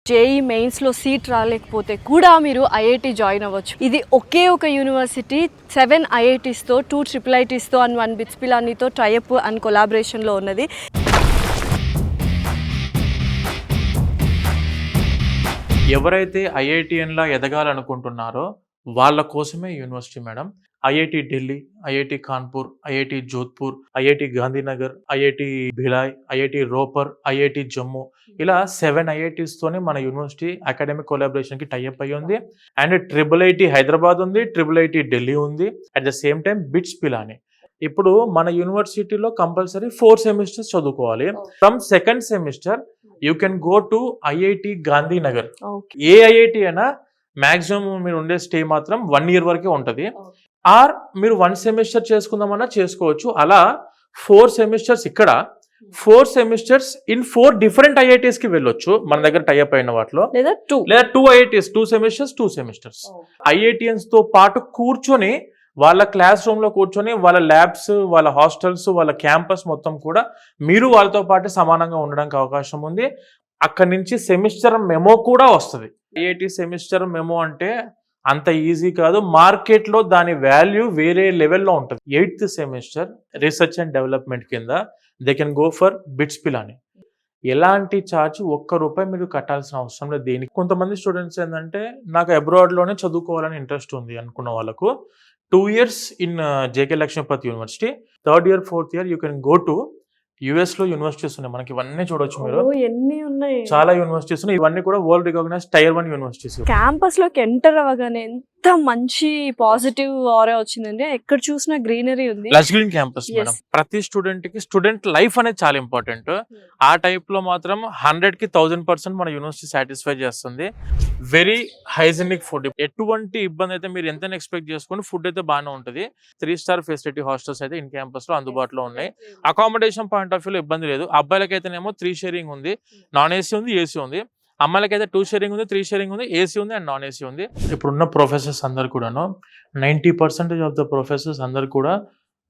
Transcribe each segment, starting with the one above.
JEE మెయిన్స్లో seat రాలేకపోతే కూడా మీరు ఐఐటి జాయిన్ అవ్వచ్చు. ఇది ఒకే ఒక యూనివర్సిటీ 7 ఐఐటీస్తో 2 ట్రిపుల్ ఐటీస్తో అండ్ 1 బిట్స్ పిలానీతో టైఅప్ అండ్ కొలాబరేషన్లో ఉన్నది. ఎవరైతే ఐఐటిఎన్లా ఎదగాలనుకుంటున్నారో వాళ్ళ కోసమే university madam. IIT Delhi, IIT Kanpur, IIT Jodhpur, IIT Gandhinagar, IIT Bhilai, IIT Ropar, IIT Jammu, ఇలా 7 ఐఐటీస్తోనే మన యూనివర్సిటీ అకాడమిక్ కొలాబరేషన్కి టైఅప్ అయ్యి ఉంది. అండ్ ట్రిపుల్ ఐటీ హైదరాబాద్ ఉంది, ట్రిపుల్ ఐటీ ఢిల్లీ ఉంది, at the same time bits Pilani. ఇప్పుడు మన యూనివర్సిటీలో కంపల్సరీ 4 సెమిస్టర్స్ చదువుకోవాలి. From second semester you can go to IIT Gandhinagar. A IIT అయినా మాక్సిమం మీరు ఉండే స్టే మాత్రం 1 year వరకే ఉంటుంది. ఆర్ మీరు 1 సెమిస్టర్ చేసుకుందామన్నా చేసుకోవచ్చు. అలా 4 సెమిస్టర్స్ ఇక్కడ, 4 సెమిస్టర్స్ ఇన్ 4 డిఫరెంట్ ఐఐటీస్కి వెళ్ళొచ్చు మన దగ్గర టైఅప్ అయిన వాటిలో, లేదా 2 ఐఐటీస్ 2 సెమిస్టర్స్ 2 సెమిస్టర్స్. ఐఐటియన్స్తో పాటు కూర్చొని వాళ్ళ క్లాస్ రూమ్లో కూర్చొని వాళ్ళ ల్యాబ్స్, వాళ్ళ హాస్టల్స్, వాళ్ళ క్యాంపస్ మొత్తం కూడా మీరు వాళ్ళతో పాటు సమానంగా ఉండడానికి అవకాశం ఉంది. అక్కడి నుంచి సెమిస్టర్ మెమో కూడా వస్తుంది. ఐఐటి సెమిస్టర్ మెమో అంటే అంత ఈజీ కాదు. మార్కెట్లో దాని వాల్యూ వేరే లెవెల్లో ఉంటుంది. 8th semester research and development కింద they can go for BITS Pilani. ఎలాంటి ఛార్జ్ ₹1 మీరు కట్టాల్సిన అవసరం లేదు దేనికి. కొంతమంది స్టూడెంట్స్ ఏంటంటే నాకు అబ్రాడ్లోనే చదువుకోవాలని ఇంట్రెస్ట్ ఉంది అనుకున్న వాళ్ళకు 2 years in JK Lakshmipati university, 3rd year 4th year you can go to యుఎస్లో యూనివర్సిటీస్ ఉన్నాయి. మనకి ఇవన్నీ చూడొచ్చు మీరు, ఎన్ని ఉన్నాయి, చాలా యూనివర్సిటీస్ ఉన్నాయి. ఇవన్నీ కూడా వరల్డ్ రికగ్నైజ్డ్ Tier 1 యూనివర్సిటీస్. క్యాంపస్లోకి ఎంటర్ అవ్వగానే ఎంత మంచి పాజిటివ్ ఆరా వచ్చిందండి. ఎక్కడ చూసినా గ్రీనరీ ఉంది. Lush green campus madam. ప్రతి స్టూడెంట్ కి స్టూడెంట్ లైఫ్ అనేది చాలా ఇంపార్టెంట్. ఆ టైప్ లో మాత్రం 100కి 1000% మన యూనివర్సిటీ సాటిస్ఫై చేస్తుంది. వెరీ హైజీనిక్ ఫుడ్, ఎటువంటి ఇబ్బంది అయితే మీరు ఎంత ఎక్స్పెక్ట్ చేసుకోండి, ఫుడ్ అయితే బాగానే ఉంటుంది. 3 star ఫెసిలిటీ హాస్టల్స్ అయితే ఇన్ క్యాంపస్ లో అందుబాటులో ఉన్నాయి. అకామిడేషన్ పాయింట్ ఆఫ్ వ్యూలో ఇబ్బంది లేదు. అబ్బాయిలకి అయితేనేమో 3 sharing ఉంది, నాన్ ఏసీ ఉంది, ఏసీ ఉంది. అమ్మాయిలకైతే 2 sharing ఉంది, 3 sharing ఉంది, ఏసీ ఉంది అండ్ నాన్ ఏసీ ఉంది. ఇప్పుడున్న ప్రొఫెసర్స్ అందరు కూడాను 90% ఆఫ్ ద ప్రొఫెసర్స్ అందరు కూడా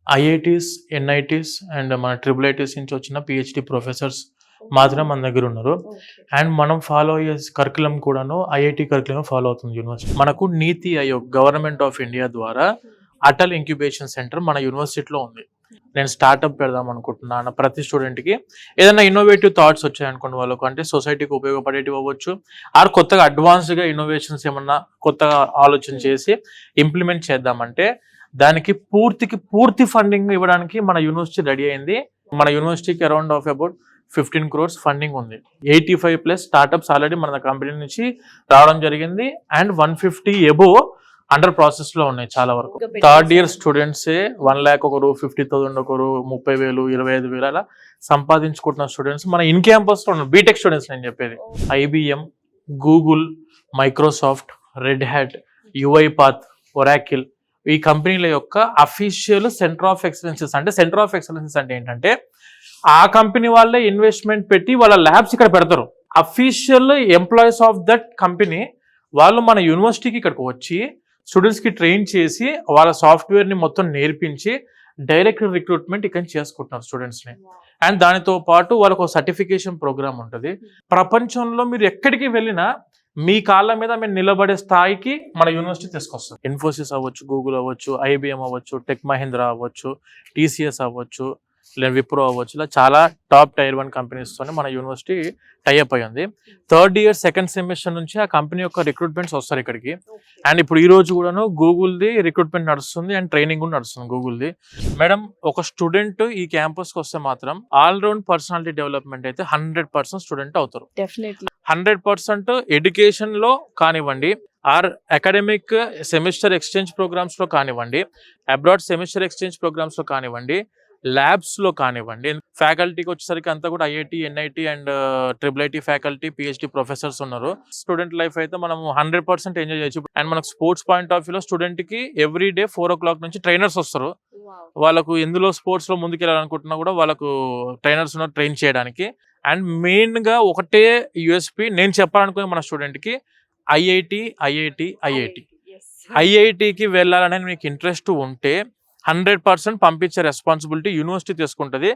ఐఐటీస్, ఎన్ఐటీస్ అండ్ మన ట్రిపుల్ ఐటీస్ నుంచి వచ్చిన పిహెచ్డి ప్రొఫెసర్స్ మాత్రం మన దగ్గర ఉన్నారు. అండ్ మనం ఫాలో అయ్యే కరికులం కూడాను ఐఐటి కరికులం ఫాలో అవుతుంది యూనివర్సిటీ. మనకు నీతి ఆయోగ్ గవర్నమెంట్ ఆఫ్ ఇండియా ద్వారా అటల్ ఇంక్యుబేషన్ సెంటర్ మన యూనివర్సిటీలో ఉంది. నేను స్టార్ట్అప్ పెడదాం అనుకుంటున్నాను. ప్రతి స్టూడెంట్కి ఏదైనా ఇన్నోవేటివ్ థాట్స్ వచ్చాయనుకోండి వాళ్ళకు, అంటే సొసైటీకి ఉపయోగపడేటివి అవ్వచ్చు, ఆర్ కొత్తగా అడ్వాన్స్డ్గా ఇన్నోవేషన్స్ ఏమన్నా కొత్తగా ఆలోచన చేసి ఇంప్లిమెంట్ చేద్దామంటే దానికి పూర్తి ఫండింగ్ ఇవ్వడానికి మన యూనివర్సిటీ రెడీ అయింది. మన యూనివర్సిటీకి around of about 15 crores funding ఉంది. 85+ స్టార్ట్అప్స్ ఆల్రెడీ మన కంపెనీ నుంచి రావడం జరిగింది. అండ్ 150 above అండర్ ప్రాసెస్ లో ఉన్నాయి చాలా వరకు. 3rd year స్టూడెంట్సే 1 lakh, ఒకరు 50,000, ఒకరు 30,000, 25,000 అలా సంపాదించుకుంటున్న స్టూడెంట్స్ మన ఇన్ క్యాంపస్ లో ఉన్నారు. బీటెక్ స్టూడెంట్స్ నేను చెప్పేది. IBM, Google, Microsoft, Red Hat, UiPath, Oracle, ఈ కంపెనీల యొక్క అఫీషియల్ సెంటర్ ఆఫ్ ఎక్సలెన్సెస్. అంటే సెంటర్ ఆఫ్ ఎక్సలెన్సెస్ అంటే ఏంటంటే ఆ కంపెనీ వాళ్ళే ఇన్వెస్ట్మెంట్ పెట్టి వాళ్ళ ల్యాబ్స్ ఇక్కడ పెడతారు. Official employees of that company వాళ్ళు మన యూనివర్సిటీకి ఇక్కడికి వచ్చి స్టూడెంట్స్కి ట్రైన్ చేసి వాళ్ళ సాఫ్ట్వేర్ని మొత్తం నేర్పించి డైరెక్ట్ రిక్రూట్మెంట్ ఇక్కడ చేసుకుంటున్నారు స్టూడెంట్స్ని. అండ్ దానితో పాటు వాళ్ళకు సర్టిఫికేషన్ ప్రోగ్రామ్ ఉంటుంది. ప్రపంచంలో మీరు ఎక్కడికి వెళ్ళినా మీ కాళ్ళ మీద మీరు నిలబడే స్థాయికి మన యూనివర్సిటీ తీసుకొస్తుంది. ఇన్ఫోసిస్ అవ్వచ్చు, గూగుల్ అవ్వచ్చు, IBM అవ్వచ్చు, టెక్ మహీంద్రా అవ్వచ్చు, TCS అవ్వచ్చు, లేదా విప్రో అవ్వచ్చు, ఇలా చాలా టాప్ Tier 1 కంపెనీస్తోనే మన యూనివర్సిటీ టైఅప్ అయ్యి ఉంది. 3rd year సెకండ్ సెమిస్టర్ నుంచి ఆ కంపెనీ యొక్క రిక్రూట్మెంట్స్ వస్తారు ఇక్కడికి. అండ్ ఇప్పుడు ఈ రోజు కూడాను గూగుల్ది రిక్రూట్మెంట్ నడుస్తుంది అండ్ ట్రైనింగ్ కూడా నడుస్తుంది గూగుల్ది. మేడం, ఒక స్టూడెంట్ ఈ క్యాంపస్కి వస్తే మాత్రం ఆల్రౌండ్ పర్సనాలిటీ డెవలప్మెంట్ అయితే 100% స్టూడెంట్ అవుతారు. 100% ఎడ్యుకేషన్ లో కానివ్వండి, or academic semester exchange programs లో కానివ్వండి, అబ్రాడ్ సెమిస్టర్ ఎక్స్చేంజ్ ప్రోగ్రామ్స్ లో కానివ్వండి, ల్యాబ్స్ లో కానివ్వండి. ఫ్యాకల్టీకి వచ్చేసరికి అంతా కూడా IIT, NIT and triple IT faculty, PhD professors ఉన్నారు. స్టూడెంట్ లైఫ్ అయితే మనం 100% ఎంజాయ్ చేయొచ్చు. అండ్ మనకు స్పోర్ట్స్ పాయింట్ ఆఫ్ వ్యూలో స్టూడెంట్ కి ఎవ్రీ డే 4 o'clock నుంచి ట్రైనర్స్ వస్తారు. వాళ్ళకు ఎందులో స్పోర్ట్స్ లో ముందుకు వెళ్ళాలనుకుంటున్నా కూడా వాళ్ళకు ట్రైనర్స్ ఉన్నారు ట్రైన్ చేయడానికి. అండ్ మెయిన్ గా ఒకటే యూఎస్పీ నేను చెప్పాలనుకునే మన స్టూడెంట్ కి ఐఐటికి వెళ్ళాలనే మీకు ఇంట్రెస్ట్ ఉంటే 100% పంపించే రెస్పాన్సిబిలిటీ యూనివర్సిటీ తీసుకుంటుంది.